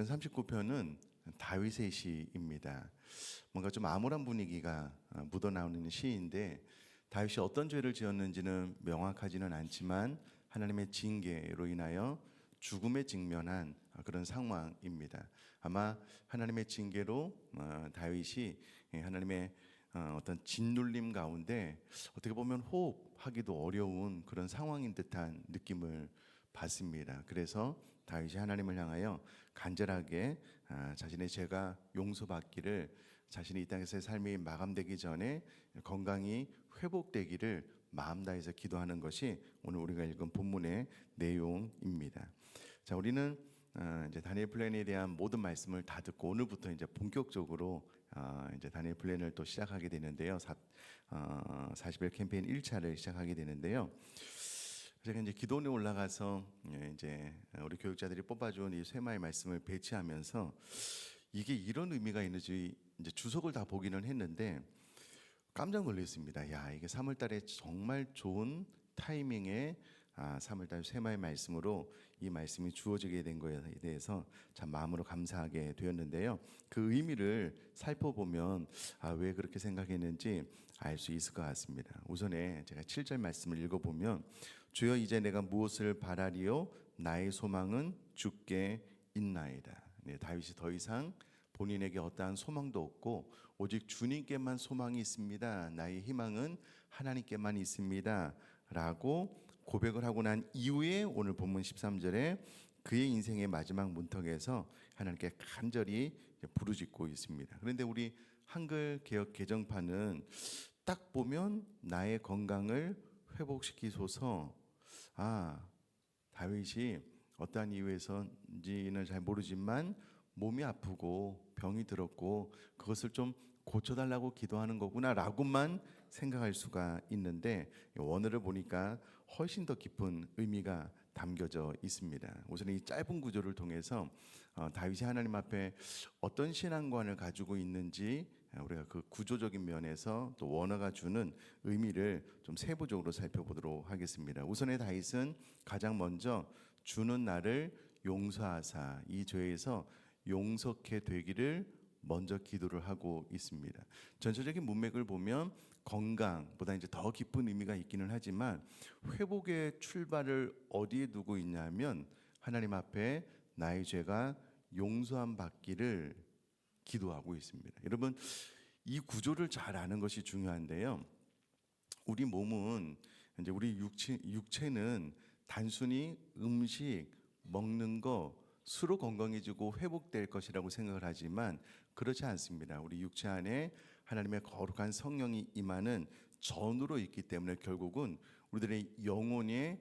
시편 39편은 다윗의 시입니다. 뭔가 좀 암울한 분위기가 묻어나오는 시인데 다윗이 어떤 죄를 지었는지는 명확하지는 않지만 하나님의 징계로 인하여 죽음에 직면한 그런 상황입니다. 아마 하나님의 징계로 다윗이 하나님의 어떤 짓눌림 가운데 어떻게 보면 호흡하기도 어려운 그런 상황인 듯한 느낌을 받습니다. 그래서 다윗이 하나님을 향하여 간절하게 자신의 죄가 용서받기를, 자신이 이 땅에서의 삶이 마감되기 전에 건강이 회복되기를 마음 다해서 기도하는 것이 오늘 우리가 읽은 본문의 내용입니다. 자, 우리는 이제 다니엘 플랜에 대한 모든 말씀을 다 듣고 오늘부터 이제 본격적으로 이제 다니엘 플랜을 또 시작하게 되는데요. 40일 캠페인 1차를 시작하게 되는데요. 제가 이제 기도원에 올라가서 이제 우리 교육자들이 뽑아준 이 쇠마의 말씀을 배치하면서 이게 이런 의미가 있는지 이제 주석을 다 보기는 했는데 깜짝 놀랐습니다. 야, 이게 3월달에 정말 좋은 타이밍에 3월달 쇠마의 말씀으로 이 말씀이 주어지게 된 거에 대해서 참 마음으로 감사하게 되었는데요. 그 의미를 살펴보면 왜 그렇게 생각했는지 알 수 있을 것 같습니다. 우선에 제가 7절 말씀을 읽어보면 주여 이제 내가 무엇을 바라리요 나의 소망은 주께 있나이다. 네, 다윗이 더 이상 본인에게 어떠한 소망도 없고 오직 주님께만 소망이 있습니다. 나의 희망은 하나님께만 있습니다. 라고 고백을 하고 난 이후에 오늘 본문 13절에 그의 인생의 마지막 문턱에서 하나님께 간절히 부르짖고 있습니다. 그런데 우리 한글 개역 개정판은 딱 보면 나의 건강을 회복시키소서. 다윗이 어떠한 이유에서인지는 잘 모르지만 몸이 아프고 병이 들었고 그것을 좀 고쳐달라고 기도하는 거구나 라고만 생각할 수가 있는데 원어를 보니까 훨씬 더 깊은 의미가 담겨져 있습니다. 우선 이 짧은 구조를 통해서 다윗이 하나님 앞에 어떤 신앙관을 가지고 있는지 우리가 그 구조적인 면에서 또 원어가 주는 의미를 좀 세부적으로 살펴보도록 하겠습니다. 우선의 다윗은 가장 먼저 주는 나를 용서하사, 이 죄에서 용서케 되기를 먼저 기도를 하고 있습니다. 전체적인 문맥을 보면 건강보다 이제 더 깊은 의미가 있기는 하지만 회복의 출발을 어디에 두고 있냐면 하나님 앞에 나의 죄가 용서함 받기를 기도하고 있습니다. 여러분, 이 구조를 잘 아는 것이 중요한데요. 우리 몸은 이제 우리 육체는 단순히 음식 먹는 거 수로 건강해지고 회복될 것이라고 생각을 하지만 그렇지 않습니다. 우리 육체 안에 하나님의 거룩한 성령이 임하는 전으로 있기 때문에 결국은 우리들의 영혼의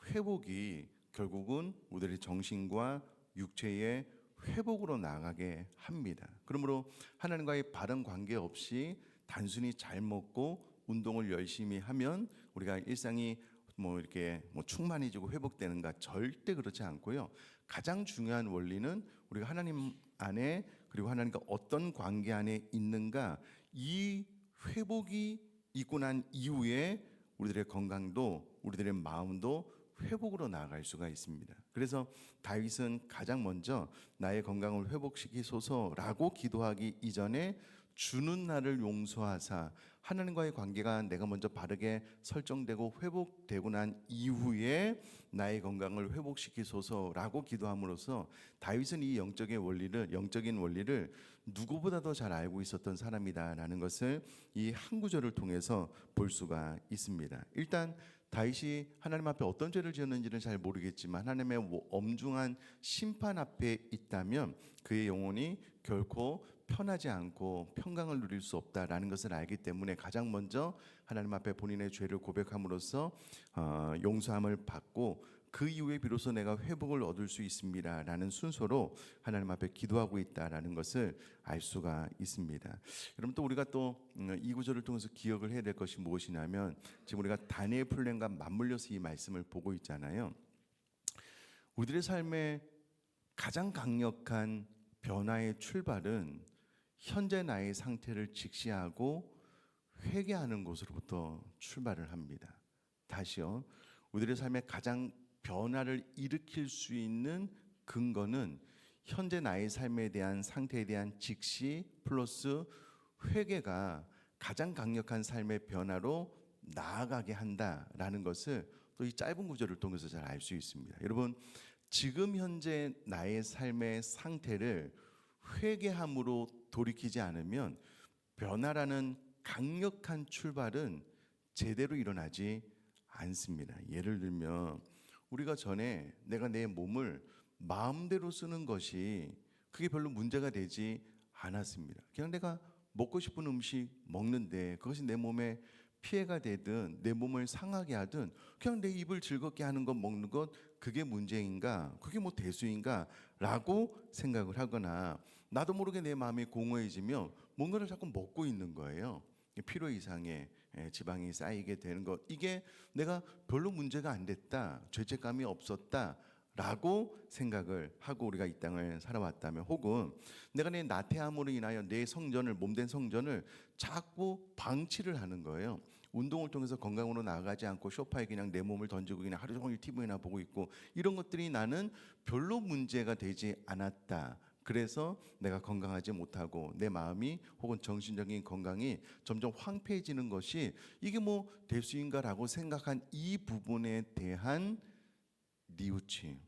회복이 결국은 우리들의 정신과 육체의 회복으로 나가게 합니다. 그러므로 하나님과의 바른 관계 없이 단순히 잘 먹고 운동을 열심히 하면 우리가 일상이 이렇게 충만해지고 회복되는가? 절대 그렇지 않고요. 가장 중요한 원리는 우리가 하나님 안에 그리고 하나님과 어떤 관계 안에 있는가, 이 회복이 있고 난 이후에 우리들의 건강도 우리들의 마음도 회복으로 나아갈 수가 있습니다. 그래서 다윗은 가장 먼저 나의 건강을 회복시키소서라고 기도하기 이전에 주는 나를 용서하사, 하나님과의 관계가 내가 먼저 바르게 설정되고 회복되고 난 이후에 나의 건강을 회복시키소서라고 기도함으로써 다윗은 이 영적인 원리를 누구보다 더 잘 알고 있었던 사람이다라는 것을 이 한 구절을 통해서 볼 수가 있습니다. 일단 다윗이 하나님 앞에 어떤 죄를 지었는지는 잘 모르겠지만 하나님의 엄중한 심판 앞에 있다면 그의 영혼이 결코 편하지 않고 평강을 누릴 수 없다라는 것을 알기 때문에 가장 먼저 하나님 앞에 본인의 죄를 고백함으로써 용서함을 받고 그 이후에 비로소 내가 회복을 얻을 수 있습니다 라는 순서로 하나님 앞에 기도하고 있다라는 것을 알 수가 있습니다. 여러분, 또 우리가 또 이 구절을 통해서 기억을 해야 될 것이 무엇이냐면 지금 우리가 다니엘 플랜과 맞물려서 이 말씀을 보고 있잖아요. 우리들의 삶의 가장 강력한 변화의 출발은 현재 나의 상태를 직시하고 회개하는 것으로부터 출발을 합니다. 다시요. 우리들의 삶의 가장 변화를 일으킬 수 있는 근거는 현재 나의 삶에 대한 상태에 대한 직시 플러스 회개가 가장 강력한 삶의 변화로 나아가게 한다라는 것을 또 이 짧은 구절을 통해서 잘 알 수 있습니다. 여러분, 지금 현재 나의 삶의 상태를 회개함으로 돌이키지 않으면 변화라는 강력한 출발은 제대로 일어나지 않습니다. 예를 들면 우리가 전에 내가 내 몸을 마음대로 쓰는 것이 그게 별로 문제가 되지 않았습니다. 그냥 내가 먹고 싶은 음식 먹는데 그것이 내 몸에 피해가 되든 내 몸을 상하게 하든 그냥 내 입을 즐겁게 하는 것 먹는 것 그게 문제인가? 그게 뭐 대수인가? 라고 생각을 하거나 나도 모르게 내 마음이 공허해지면 뭔가를 자꾸 먹고 있는 거예요. 필요 이상의 지방이 쌓이게 되는 것, 이게 내가 별로 문제가 안 됐다, 죄책감이 없었다 라고 생각을 하고 우리가 이 땅을 살아왔다면, 혹은 내가 내 나태함으로 인하여 내 성전을, 몸된 성전을 자꾸 방치를 하는 거예요. 운동을 통해서 건강으로 나아가지 않고 소파에 그냥 내 몸을 던지고 그냥 하루 종일 TV나 보고 있고, 이런 것들이 나는 별로 문제가 되지 않았다. 그래서 내가 건강하지 못하고 내 마음이 혹은 정신적인 건강이 점점 황폐해지는 것이 이게 뭐 대수인가라고 생각한 이 부분에 대한 뉘우침,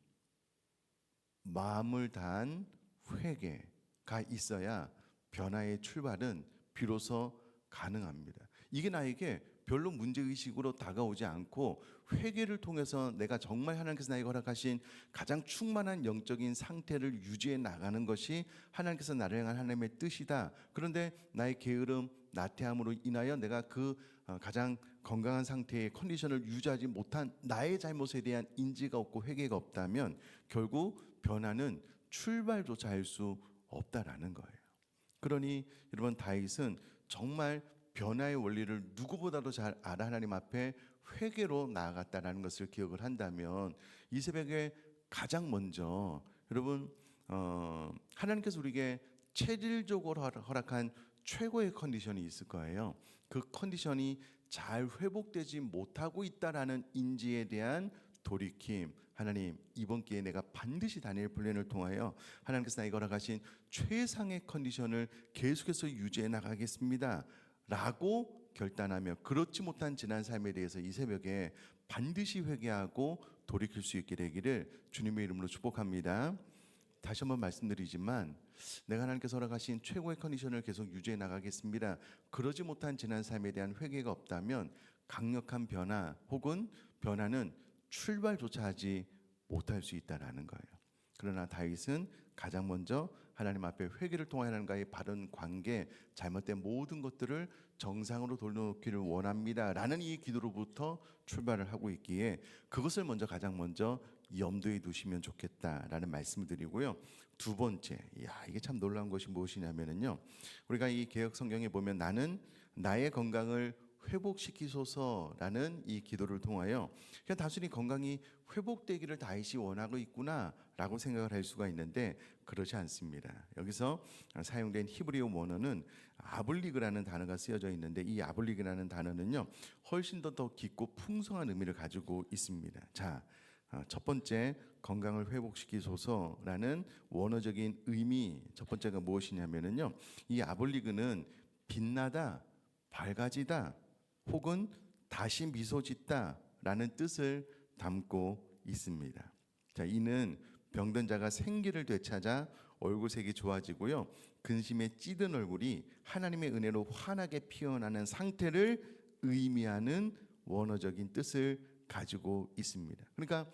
마음을 다한 회개가 있어야 변화의 출발은 비로소 가능합니다. 이게 나에게 별로 문제의식으로 다가오지 않고 회개를 통해서 내가 정말 하나님께서 나에게 허락하신 가장 충만한 영적인 상태를 유지해 나가는 것이 하나님께서 나를 향한 하나님의 뜻이다. 그런데 나의 게으름, 나태함으로 인하여 내가 그 가장 건강한 상태의 컨디션을 유지하지 못한 나의 잘못에 대한 인지가 없고 회개가 없다면 결국 변화는 출발조차 할 수 없다라는 거예요. 그러니 여러분, 다윗은 정말 변화의 원리를 누구보다도 잘 알아 하나님 앞에 회개로 나아갔다라는 것을 기억을 한다면, 이 새벽에 가장 먼저 여러분, 하나님께서 우리에게 체질적으로 허락한 최고의 컨디션이 있을 거예요. 그 컨디션이 잘 회복되지 못하고 있다라는 인지에 대한 돌이킴. 하나님, 이번 기회에 내가 반드시 다니엘 플랜을 통하여 하나님께서 나에게 허락하신 최상의 컨디션을 계속해서 유지해 나가겠습니다 라고 결단하며, 그렇지 못한 지난 삶에 대해서 이 새벽에 반드시 회개하고 돌이킬 수 있게 되기를 주님의 이름으로 축복합니다. 다시 한번 말씀드리지만, 내가 하나님께서 허락하신 최고의 컨디션을 계속 유지해 나가겠습니다, 그러지 못한 지난 삶에 대한 회개가 없다면 강력한 변화 혹은 변화는 출발조차 하지 못할 수 있다라는 거예요. 그러나 다윗은 가장 먼저 하나님 앞에 회개를 통해 하나님과의 바른 관계, 잘못된 모든 것들을 정상으로 돌려놓기를 원합니다 라는 이 기도로부터 출발을 하고 있기에 그것을 먼저 가장 먼저 염두에 두시면 좋겠다라는 말씀을 드리고요. 두 번째, 이게 참 놀라운 것이 무엇이냐면요, 우리가 이 개역 성경에 보면 나는 나의 건강을 회복시키소서라는 이 기도를 통하여 그냥 단순히 건강이 회복되기를 다윗이 원하고 있구나라고 생각을 할 수가 있는데, 그렇지 않습니다. 여기서 사용된 히브리어 원어는 아블리그라는 단어가 쓰여져 있는데, 이 아블리그라는 단어는요 훨씬 더 깊고 풍성한 의미를 가지고 있습니다. 자, 첫 번째, 건강을 회복시키소서라는 원어적인 의미, 첫 번째가 무엇이냐면요, 이 아블리그는 빛나다, 밝아지다 혹은 다시 미소 짓다 라는 뜻을 담고 있습니다. 자, 이는 병든 자가 생기를 되찾아 얼굴색이 좋아지고요, 근심에 찌든 얼굴이 하나님의 은혜로 환하게 피어나는 상태를 의미하는 원어적인 뜻을 가지고 있습니다. 그러니까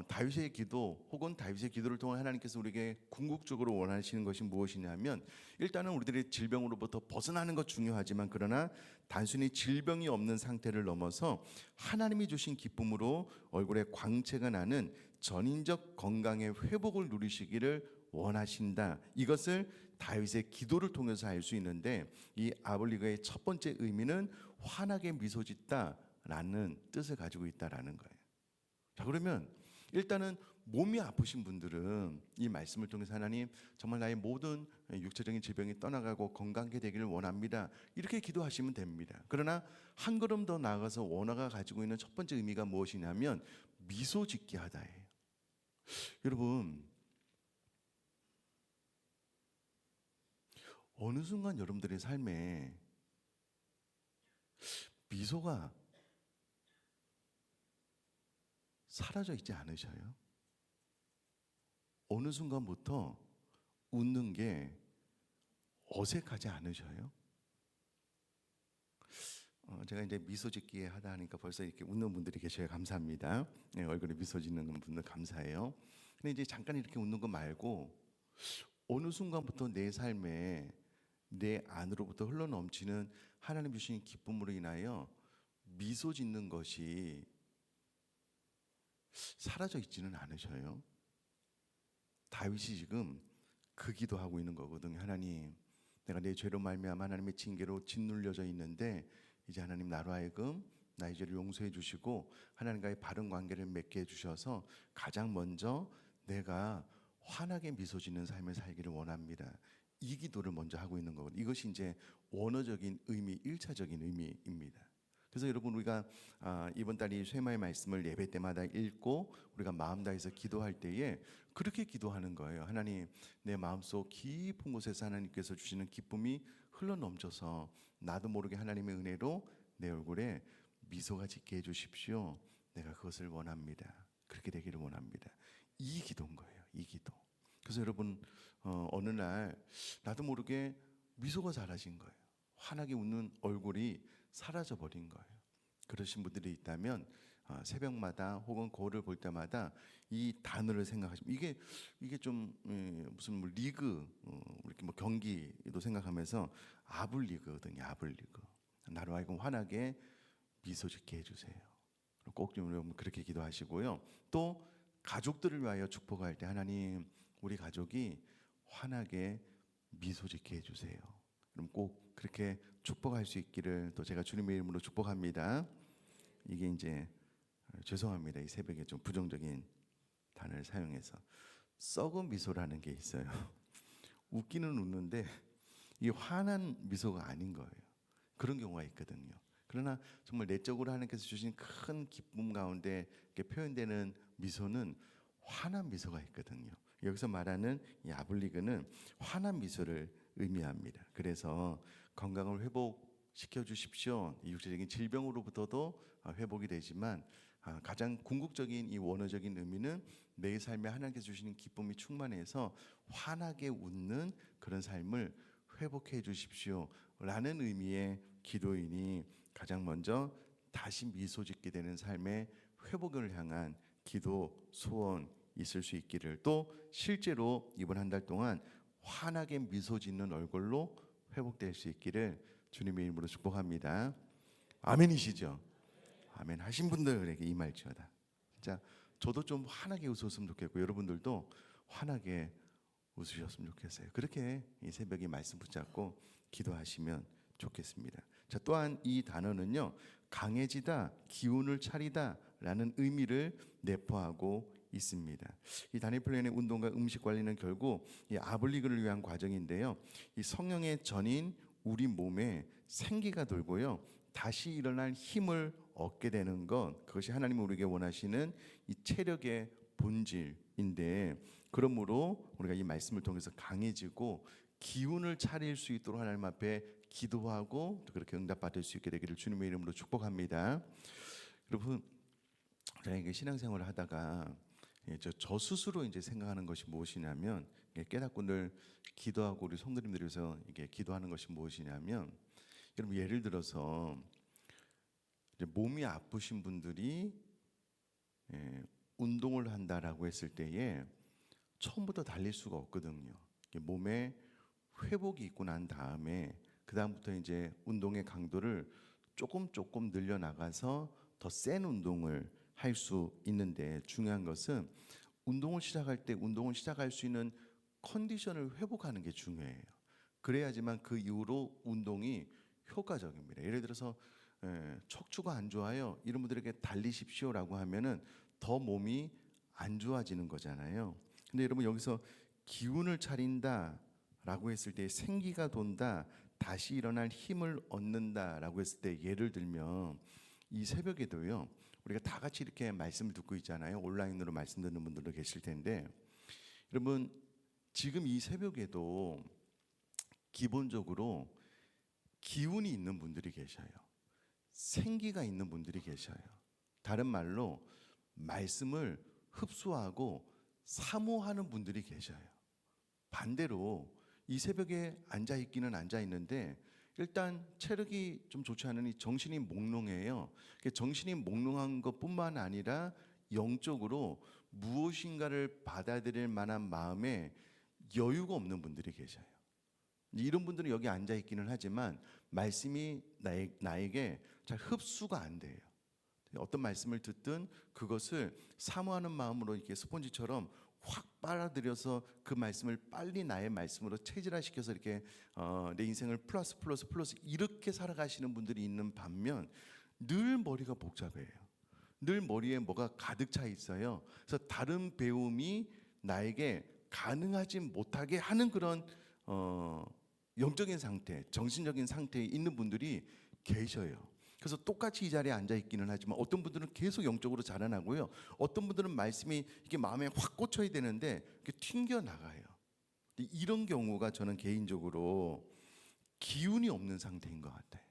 다윗의 기도 혹은 다윗의 기도를 통해 하나님께서 우리에게 궁극적으로 원하시는 것이 무엇이냐면, 일단은 우리들의 질병으로부터 벗어나는 것 중요하지만, 그러나 단순히 질병이 없는 상태를 넘어서 하나님이 주신 기쁨으로 얼굴에 광채가 나는 전인적 건강의 회복을 누리시기를 원하신다. 이것을 다윗의 기도를 통해서 알 수 있는데, 이 아블리그의 첫 번째 의미는 환하게 미소 짓다 라는 뜻을 가지고 있다라는 거예요. 자, 그러면 일단은 몸이 아프신 분들은 이 말씀을 통해서 하나님, 정말 나의 모든 육체적인 질병이 떠나가고 건강하게 되기를 원합니다, 이렇게 기도하시면 됩니다. 그러나 한 걸음 더 나아가서 원어가 가지고 있는 첫 번째 의미가 무엇이냐면 미소 짓게 하다예요. 여러분, 어느 순간 여러분들의 삶에 미소가 사라져 있지 않으셔요? 어느 순간부터 웃는 게 어색하지 않으셔요? 제가 이제 미소 짓기 하다 하니까 벌써 이렇게 웃는 분들이 계셔요. 감사합니다. 네, 얼굴에 미소 짓는 분들 감사해요. 근데 이제 잠깐 이렇게 웃는 거 말고 어느 순간부터 내 삶에 내 안으로부터 흘러넘치는 하나님 주신 기쁨으로 인하여 미소 짓는 것이 사라져 있지는 않으셔요? 다윗이 지금 그 기도하고 있는 거거든요. 하나님, 내가 내 죄로 말미암아 하나님의 징계로 짓눌려져 있는데 이제 하나님 나로 하여금 나의 죄를 용서해 주시고 하나님과의 바른 관계를 맺게 해주셔서 가장 먼저 내가 환하게 미소 짓는 삶을 살기를 원합니다. 이 기도를 먼저 하고 있는 거거든요. 이것이 이제 원어적인 의미, 1차적인 의미입니다. 그래서 여러분 우리가 이번 달 이 쉐마의 말씀을 예배 때마다 읽고 우리가 마음 다해서 기도할 때에 그렇게 기도하는 거예요. 하나님, 내 마음속 깊은 곳에서 하나님께서 주시는 기쁨이 흘러넘쳐서 나도 모르게 하나님의 은혜로 내 얼굴에 미소가 짓게 해주십시오. 내가 그것을 원합니다. 그렇게 되기를 원합니다. 이 기도인 거예요. 이 기도. 그래서 여러분 어느 날 나도 모르게 미소가 사라진 거예요. 환하게 웃는 얼굴이 사라져 버린 거예요. 그러신 분들이 있다면 새벽마다 혹은 거울을 볼 때마다 이 단어를 생각하시면 이게 좀 무슨 뭐 리그 이렇게 뭐 경기도 생각하면서 아블리그거든요. 아블리그. 나로 하여금 환하게 미소 짓게 해주세요. 꼭 좀 여러분 그렇게 기도하시고요. 또 가족들을 위하여 축복할 때 하나님 우리 가족이 환하게 미소 짓게 해주세요. 그럼 꼭 그렇게 축복할 수 있기를 또 제가 주님의 이름으로 축복합니다. 이게 이제 죄송합니다. 이 새벽에 좀 부정적인 단어를 사용해서 썩은 미소라는 게 있어요. 웃기는 웃는데 이게 환한 미소가 아닌 거예요. 그런 경우가 있거든요. 그러나 정말 내적으로 하나님께서 주신 큰 기쁨 가운데 이렇게 표현되는 미소는 환한 미소가 있거든요. 여기서 말하는 이 아블리그는 환한 미소를 의미합니다. 그래서 건강을 회복시켜 주십시오. 이 육체적인 질병으로부터도 회복이 되지만 가장 궁극적인 이 원어적인 의미는 내 삶에 하나님께서 주시는 기쁨이 충만해서 환하게 웃는 그런 삶을 회복해 주십시오 라는 의미의 기도이니 가장 먼저 다시 미소 짓게 되는 삶의 회복을 향한 기도 소원 있을 수 있기를 또 실제로 이번 한 달 동안 환하게 미소 짓는 얼굴로 회복될 수 있기를 주님의 이름으로 축복합니다. 아멘이시죠? 아멘 하신 분들에게 임할지어다. 진짜 저도 좀 환하게 웃었으면 좋겠고 여러분들도 환하게 웃으셨으면 좋겠어요. 그렇게 이 새벽에 말씀 붙잡고 기도하시면 좋겠습니다. 자, 또한 이 단어는요 강해지다, 기운을 차리다라는 의미를 내포하고 있습니다. 이 다니엘 플랜의 운동과 음식 관리는 결국 이 아블리그를 위한 과정인데요. 이 성령의 전인 우리 몸에 생기가 돌고요. 다시 일어날 힘을 얻게 되는 것, 그것이 하나님이 우리에게 원하시는 이 체력의 본질인데 그러므로 우리가 이 말씀을 통해서 강해지고 기운을 차릴 수 있도록 하나님 앞에 기도하고 또 그렇게 응답받을 수 있게 되기를 주님의 이름으로 축복합니다. 여러분, 제가 이게 신앙생활을 하다가 저 스스로 이제 생각하는 것이 무엇이냐면 깨닫고 늘 기도하고 우리 성도님들에서 이게 기도하는 것이 무엇이냐면 여러분 예를 들어서 이제 몸이 아프신 분들이 운동을 한다라고 했을 때에 처음부터 달릴 수가 없거든요. 몸에 회복이 있고 난 다음에 그 다음부터 이제 운동의 강도를 조금 늘려 나가서 더 센 운동을 할 수 있는데 중요한 것은 운동을 시작할 때 운동을 시작할 수 있는 컨디션을 회복하는 게 중요해요. 그래야지만 그 이후로 운동이 효과적입니다. 예를 들어서 척추가 안 좋아요. 이런 분들에게 달리십시오라고 하면은 더 몸이 안 좋아지는 거잖아요. 근데 여러분 여기서 기운을 차린다라고 했을 때 생기가 돈다, 다시 일어날 힘을 얻는다라고 했을 때 예를 들면 이 새벽에도요. 우리가 다 같이 이렇게 말씀을 듣고 있잖아요. 온라인으로 말씀 듣는 분들도 계실 텐데 여러분 지금 이 새벽에도 기본적으로 기운이 있는 분들이 계셔요. 생기가 있는 분들이 계셔요. 다른 말로 말씀을 흡수하고 사모하는 분들이 계셔요. 반대로 이 새벽에 앉아 있기는 앉아 있는데 일단 체력이 좀 좋지 않으니 정신이 몽롱해요. 정신이 몽롱한 것뿐만 아니라 영적으로 무엇인가를 받아들일 만한 마음에 여유가 없는 분들이 계셔요. 이런 분들은 여기 앉아 있기는 하지만 말씀이 나에게 잘 흡수가 안 돼요. 어떤 말씀을 듣든 그것을 사모하는 마음으로 이렇게 스폰지처럼 확 빨아들여서 그 말씀을 빨리 나의 말씀으로 체질화시켜서 이렇게 내 인생을 플러스 이렇게 살아가시는 분들이 있는 반면 늘 머리가 복잡해요. 늘 머리에 뭐가 가득 차 있어요. 그래서 다른 배움이 나에게 가능하지 못하게 하는 그런 영적인 상태, 정신적인 상태에 있는 분들이 계셔요. 그래서 똑같이 이 자리에 앉아 있기는 하지만 어떤 분들은 계속 영적으로 자라나고요. 어떤 분들은 말씀이 이게 마음에 확 꽂혀야 되는데 이게 튕겨 나가요. 이런 경우가 저는 개인적으로 기운이 없는 상태인 것 같아요.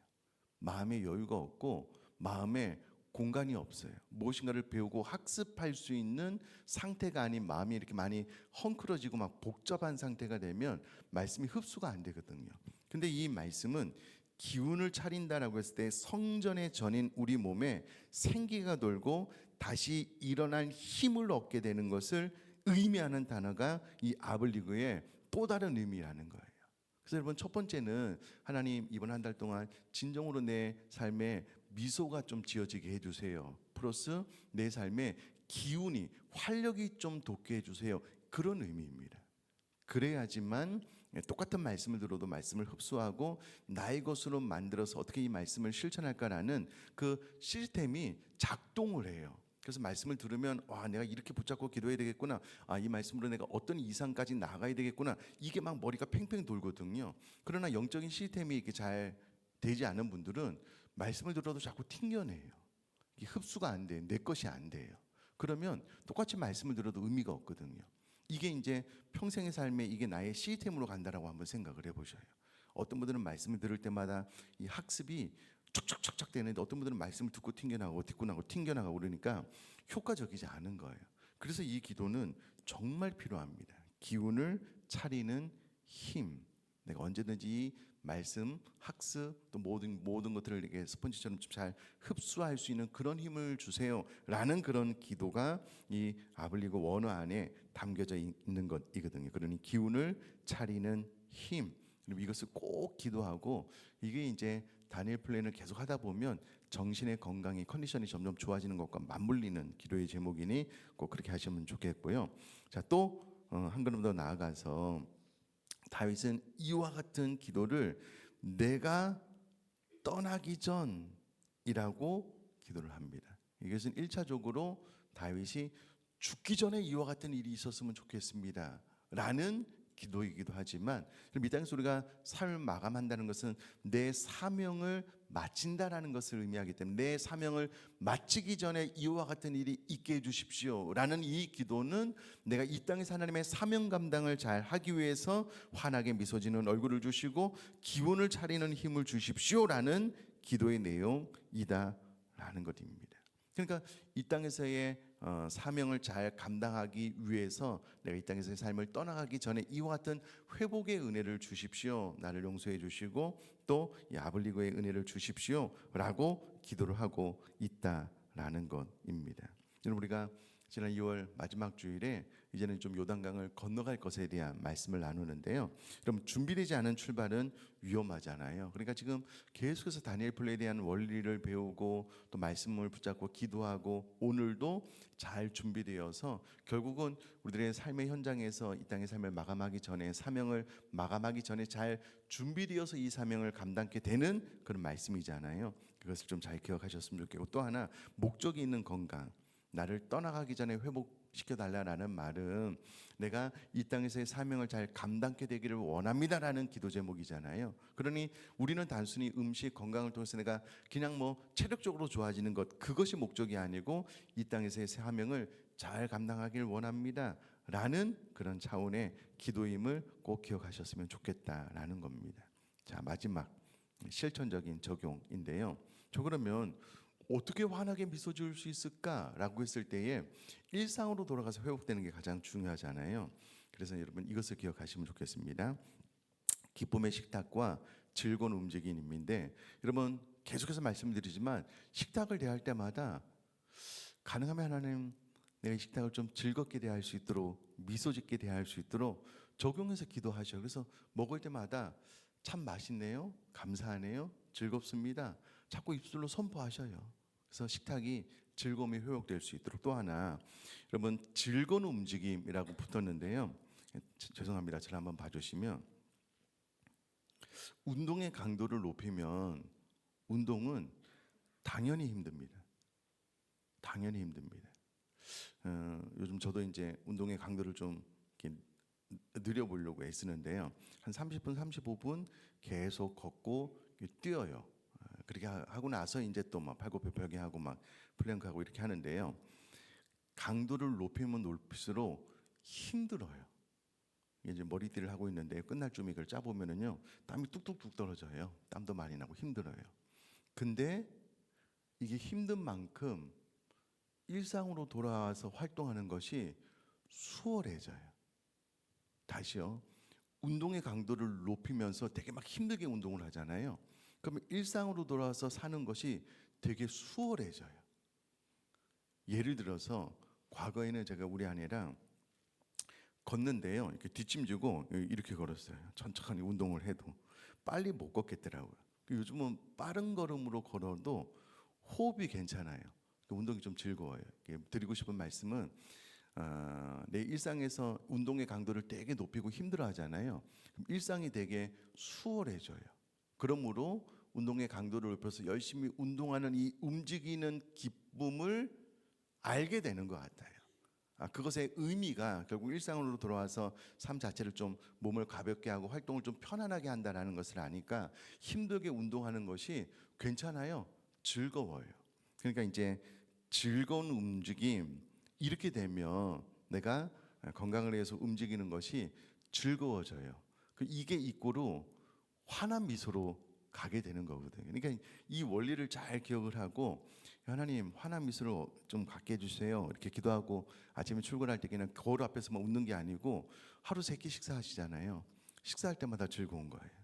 마음에 여유가 없고 마음에 공간이 없어요. 무엇인가를 배우고 학습할 수 있는 상태가 아닌 마음이 이렇게 많이 헝클어지고 막 복잡한 상태가 되면 말씀이 흡수가 안 되거든요. 근데 이 말씀은 기운을 차린다라고 했을 때 성전에 전인 우리 몸에 생기가 돌고 다시 일어날 힘을 얻게 되는 것을 의미하는 단어가 이 아블리그의 또 다른 의미라는 거예요. 그래서 여러분, 첫 번째는 하나님 이번 한 달 동안 진정으로 내 삶에 미소가 좀 지어지게 해주세요. 플러스 내 삶에 기운이 활력이 좀 돋게 해주세요. 그런 의미입니다. 그래야지만 똑같은 말씀을 들어도 말씀을 흡수하고 나의 것으로 만들어서 어떻게 이 말씀을 실천할까라는 그 시스템이 작동을 해요. 그래서 말씀을 들으면 와, 내가 이렇게 붙잡고 기도해야 되겠구나. 아, 이 말씀으로 내가 어떤 이상까지 나가야 되겠구나. 이게 막 머리가 팽팽 돌거든요. 그러나 영적인 시스템이 이렇게 잘 되지 않은 분들은 말씀을 들어도 자꾸 튕겨내요. 이게 흡수가 안 돼. 내 것이 안 돼요. 그러면 똑같이 말씀을 들어도 의미가 없거든요. 이게 이제 평생의 삶에 이게 나의 시스템으로 간다라고 한번 생각을 해보셔요. 어떤 분들은 말씀을 들을 때마다 이 학습이 촉촉촉촉 되는데 어떤 분들은 말씀을 듣고 튕겨나가고 튕겨나가고 그러니까 효과적이지 않은 거예요. 그래서 이 기도는 정말 필요합니다. 기운을 차리는 힘. 내가 언제든지 이 말씀, 학습 또 모든 것들을 이렇게 스펀지처럼 잘 흡수할 수 있는 그런 힘을 주세요라는 그런 기도가 이 아블리고 원어 안에 담겨져 있는 것이거든요. 그러니 기운을 차리는 힘. 이것을 꼭 기도하고 이게 이제 다니엘 플랜을 계속 하다 보면 정신의 건강이 컨디션이 점점 좋아지는 것과 맞물리는 기도의 제목이니 꼭 그렇게 하시면 좋겠고요. 자, 또 한 걸음 더 나아가서 다윗은 이와 같은 기도를 내가 떠나기 전이라고 기도를 합니다. 이것은 1차적으로 다윗이 죽기 전에 이와 같은 일이 있었으면 좋겠습니다 라는 기도이기도 하지만 이 땅에서 우리가 삶을 마감한다는 것은 내 사명을 마친다라는 것을 의미하기 때문에 내 사명을 마치기 전에 이와 같은 일이 있게 해주십시오 라는 이 기도는 내가 이 땅에서 하나님의 사명 감당을 잘 하기 위해서 환하게 미소 지는 얼굴을 주시고 기운을 차리는 힘을 주십시오 라는 기도의 내용이다 라는 것입니다. 그러니까 이 땅에서의 사명을 잘 감당하기 위해서 내가 이 땅에서의 삶을 떠나가기 전에 이와 같은 회복의 은혜를 주십시오. 나를 용서해 주시고 또 이 아블리고의 은혜를 주십시오 라고 기도를 하고 있다라는 것입니다. 우리가 지난 2월 마지막 주일에 이제는 좀 요단강을 건너갈 것에 대한 말씀을 나누는데요. 그럼 준비되지 않은 출발은 위험하잖아요. 그러니까 지금 계속해서 다니엘 플레이에 대한 원리를 배우고 또 말씀을 붙잡고 기도하고 오늘도 잘 준비되어서 결국은 우리들의 삶의 현장에서 이 땅의 삶을 마감하기 전에 사명을 마감하기 전에 잘 준비되어서 이 사명을 감당케 되는 그런 말씀이잖아요. 그것을 좀 잘 기억하셨으면 좋겠고 또 하나 목적이 있는 건강. 나를 떠나가기 전에 회복시켜달라는 말은 내가 이 땅에서의 사명을 잘 감당케 되기를 원합니다라는 기도 제목이잖아요. 그러니 우리는 단순히 음식, 건강을 통해서 내가 그냥 뭐 체력적으로 좋아지는 것 그것이 목적이 아니고 이 땅에서의 사명을 잘 감당하길 원합니다. 라는 그런 차원의 기도임을 꼭 기억하셨으면 좋겠다라는 겁니다. 자, 마지막 실천적인 적용인데요. 저 그러면 어떻게 환하게 미소 지을 수 있을까라고 했을 때에 일상으로 돌아가서 회복되는 게 가장 중요하잖아요. 그래서 여러분 이것을 기억하시면 좋겠습니다. 기쁨의 식탁과 즐거운 움직임인데, 여러분 계속해서 말씀드리지만 식탁을 대할 때마다 가능하면 하나님, 내가 이 식탁을 좀 즐겁게 대할 수 있도록, 미소 짓게 대할 수 있도록 적용해서 기도하셔요. 그래서 먹을 때마다 참 맛있네요, 감사하네요, 즐겁습니다, 자꾸 입술로 선포하셔요. 그래서 식탁이 즐거움이 회복될 수 있도록. 또 하나, 여러분 즐거운 움직임이라고 붙었는데요. 죄송합니다. 저를 한번 봐주시면, 운동의 강도를 높이면 운동은 당연히 힘듭니다. 당연히 힘듭니다. 요즘 저도 이제 운동의 강도를 좀 이렇게 늘려보려고 애쓰는데요. 한 30분, 35분 계속 걷고 뛰어요. 그렇게 하고 나서 이제 또 막 팔굽혀펴기 하고 막 플랭크하고 이렇게 하는데요. 강도를 높이면 높일수록 힘들어요. 이제 머리띠를 하고 있는데 끝날 쯤에 이걸 짜보면은요, 땀이 뚝뚝뚝 떨어져요. 땀도 많이 나고 힘들어요. 근데 이게 힘든 만큼 일상으로 돌아와서 활동하는 것이 수월해져요. 다시요. 운동의 강도를 높이면서 되게 막 힘들게 운동을 하잖아요. 그러면 일상으로 돌아와서 사는 것이 되게 수월해져요. 예를 들어서 과거에는 제가 우리 아내랑 걷는데요, 이렇게 뒷짐지고 이렇게 걸었어요. 천천히 운동을 해도 빨리 못 걷겠더라고요. 요즘은 빠른 걸음으로 걸어도 호흡이 괜찮아요. 운동이 좀 즐거워요. 드리고 싶은 말씀은, 내 일상에서 운동의 강도를 되게 높이고 힘들어하잖아요. 그럼 일상이 되게 수월해져요. 그러므로 운동의 강도를 높여서 열심히 운동하는 이 움직이는 기쁨을 알게 되는 것 같아요. 그것의 의미가 결국 일상으로 돌아와서 삶 자체를 좀 몸을 가볍게 하고 활동을 좀 편안하게 한다는 것을 아니까 힘들게 운동하는 것이 괜찮아요. 즐거워요. 그러니까 이제 즐거운 움직임, 이렇게 되면 내가 건강을 위해서 움직이는 것이 즐거워져요. 이게 이꼬로 환한 미소로 가게 되는 거거든요. 그러니까 이 원리를 잘 기억을 하고, 하나님 환한 미소를 좀 갖게 해주세요, 이렇게 기도하고 아침에 출근할 때 그냥 거울 앞에서만 웃는 게 아니고, 하루 3끼 식사하시잖아요. 식사할 때마다 즐거운 거예요.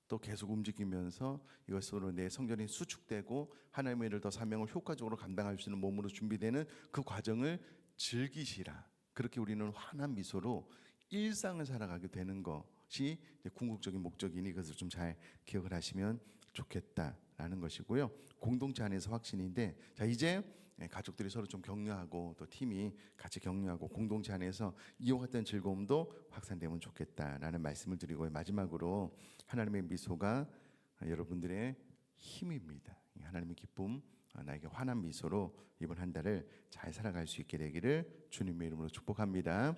또 계속 움직이면서 이것으로 내 성전이 수축되고 하나님의 일을 더 사명을 효과적으로 감당할 수 있는 몸으로 준비되는 그 과정을 즐기시라. 그렇게 우리는 환한 미소로 일상을 살아가게 되는 것이 궁극적인 목적이니 그것을 좀 잘 기억을 하시면 좋겠다라는 것이고요. 공동체 안에서 확신인데, 자 이제 가족들이 서로 좀 격려하고 또 팀이 같이 격려하고 공동체 안에서 이와 같은 즐거움도 확산되면 좋겠다라는 말씀을 드리고, 마지막으로 하나님의 미소가 여러분들의 힘입니다. 하나님의 기쁨, 나에게 환한 미소로 이번 한 달을 잘 살아갈 수 있게 되기를 주님의 이름으로 축복합니다.